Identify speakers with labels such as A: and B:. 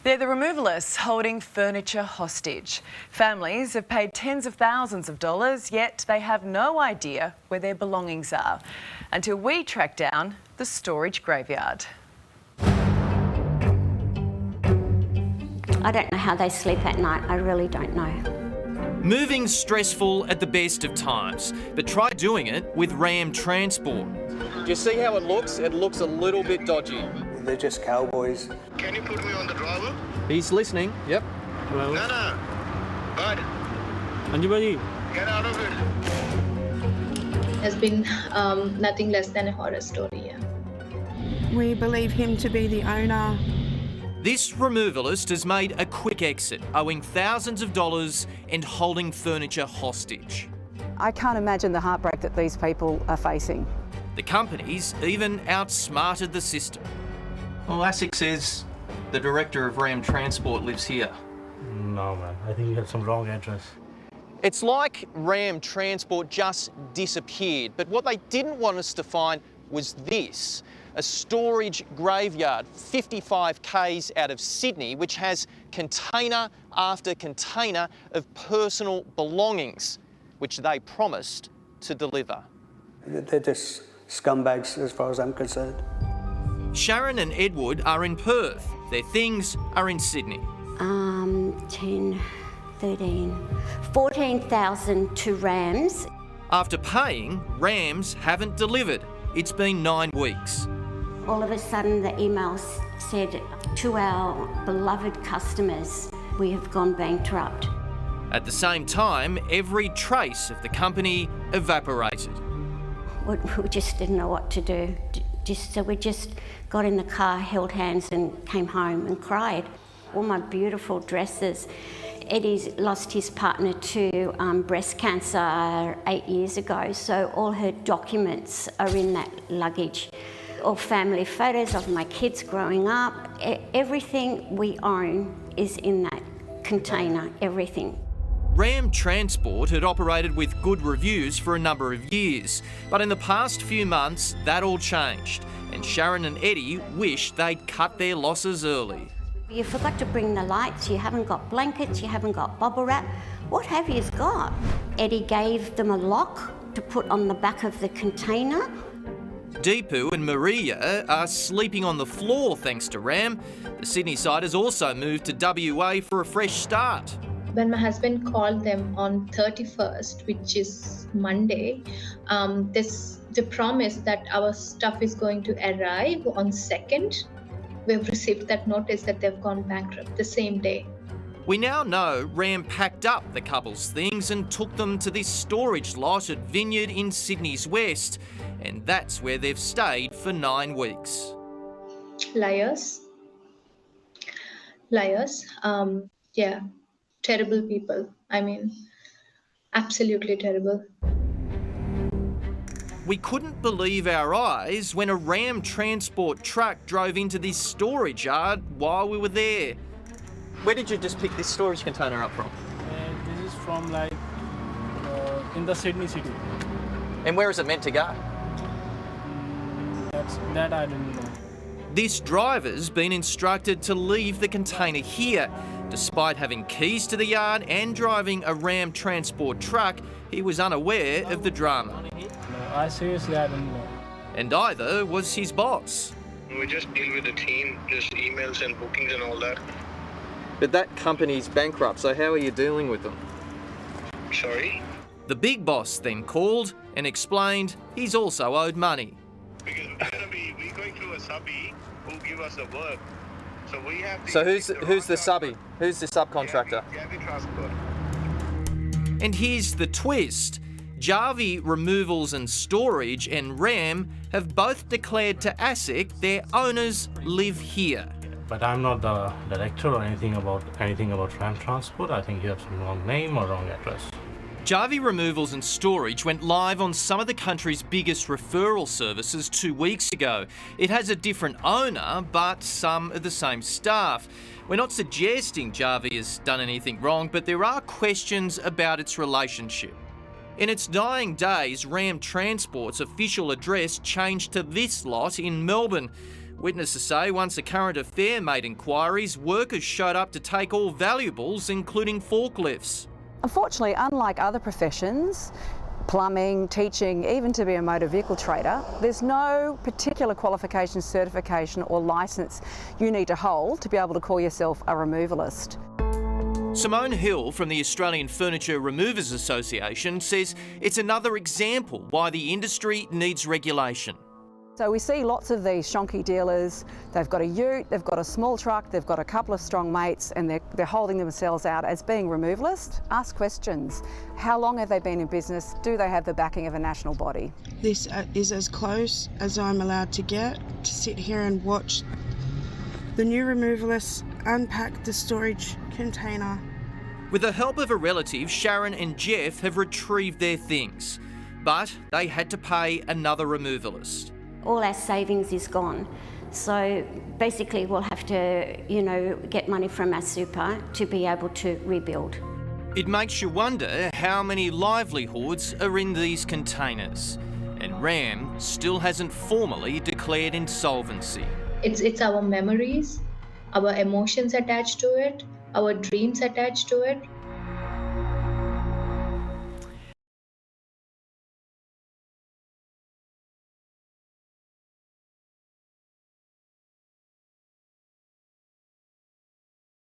A: They're the removalists holding furniture hostage. Families have paid tens of thousands of dollars, yet they have no idea where their belongings are until we track down the storage graveyard.
B: I don't know how they sleep at night. I really don't know.
C: Moving's stressful at the best of times, but try doing it with Ram Transport. Do you see how it looks? It looks a little bit dodgy.
D: They're just cowboys.
E: Can you put me on the driver?
C: He's listening, yep.
E: No. Bud.
F: Anjali.
E: Get out of it.
G: Has been nothing less than a horror story. Yeah.
H: We believe him to be the owner.
C: This removalist has made a quick exit, owing thousands of dollars and holding furniture hostage.
I: I can't imagine the heartbreak that these people are facing.
C: The company's even outsmarted the system. Well, ASIC says the director of Ram Transport lives here.
F: No, man. I think you have some wrong address.
C: It's like Ram Transport just disappeared, but what they didn't want us to find was this. A storage graveyard 55 k's out of Sydney, which has container after container of personal belongings, which they promised to deliver.
D: They're just scumbags as far as I'm concerned.
C: Sharon and Edward are in Perth. Their things are in Sydney.
B: 10, 13, 14,000 to Rams.
C: After paying, Rams haven't delivered. It's been 9 weeks.
B: All of a sudden the emails said to our beloved customers, we have gone bankrupt.
C: At the same time, every trace of the company evaporated.
B: We just didn't know what to do. So we just got in the car, held hands and came home and cried. All my beautiful dresses. Eddie's lost his partner to breast cancer 8 years ago, so all her documents are in that luggage. All family photos of my kids growing up. Everything we own is in that container, everything.
C: Ram Transport had operated with good reviews for a number of years, but in the past few months that all changed, and Sharon and Eddie wished they'd cut their losses early.
B: You forgot to bring the lights, you haven't got blankets, you haven't got bubble wrap. What have you got? Eddie gave them a lock to put on the back of the container.
C: Deepu and Maria are sleeping on the floor thanks to Ram. The Sydney side has also moved to WA for a fresh start.
G: When my husband called them on 31st, which is Monday, they promised that our stuff is going to arrive on 2nd. We've received that notice that they've gone bankrupt the same day.
C: We now know Ram packed up the couple's things and took them to this storage lot at Vineyard in Sydney's west, and that's where they've stayed for 9 weeks.
G: Liars. Yeah, terrible people. I mean, absolutely terrible.
C: We couldn't believe our eyes when a Ram Transport truck drove into this storage yard while we were there. Where did you just pick this storage container up from?
F: This is from in the Sydney city.
C: And where is it meant to go?
F: That I didn't know.
C: This driver's been instructed to leave the container here. Despite having keys to the yard and driving a Ram Transport truck, he was unaware of the drama.
F: No, I seriously I didn't know.
C: And either was his boss.
E: We just deal with the team, just emails and bookings and all that.
C: But that company's bankrupt, so how are you dealing with them?
E: Sorry?
C: The big boss then called and explained he's also owed money.
E: Because we're going through a subby who give us the work. So we have
C: So who's the subby? Who's the subcontractor?
E: Javi Transport.
C: And here's the twist. Javi Removals and Storage and Ram have both declared to ASIC their owners live here.
F: But I'm not the director or anything about Ram Transport. I think you have some wrong name or wrong address.
C: Javi Removals and Storage went live on some of the country's biggest referral services 2 weeks ago. It has a different owner, but some of the same staff. We're not suggesting Javi has done anything wrong, but there are questions about its relationship. In its dying days, Ram Transport's official address changed to this lot in Melbourne. Witnesses say once a current affair made inquiries, workers showed up to take all valuables, including forklifts.
I: Unfortunately, unlike other professions, plumbing, teaching, even to be a motor vehicle trader, there's no particular qualification, certification or licence you need to hold to be able to call yourself a removalist.
C: Simone Hill from the Australian Furniture Removers Association says it's another example why the industry needs regulation.
I: So we see lots of these shonky dealers. They've got a ute, they've got a small truck, they've got a couple of strong mates, and they're holding themselves out as being removalists. Ask questions. How long have they been in business? Do they have the backing of a national body?
H: This is as close as I'm allowed to get to sit here and watch the new removalists unpack the storage container.
C: With the help of a relative, Sharon and Jeff have retrieved their things, but they had to pay another removalist.
B: All our savings is gone. So basically we'll have to, get money from our super to be able to rebuild.
C: It makes you wonder how many livelihoods are in these containers. And RAM still hasn't formally declared insolvency.
G: It's our memories, our emotions attached to it, our dreams attached to it.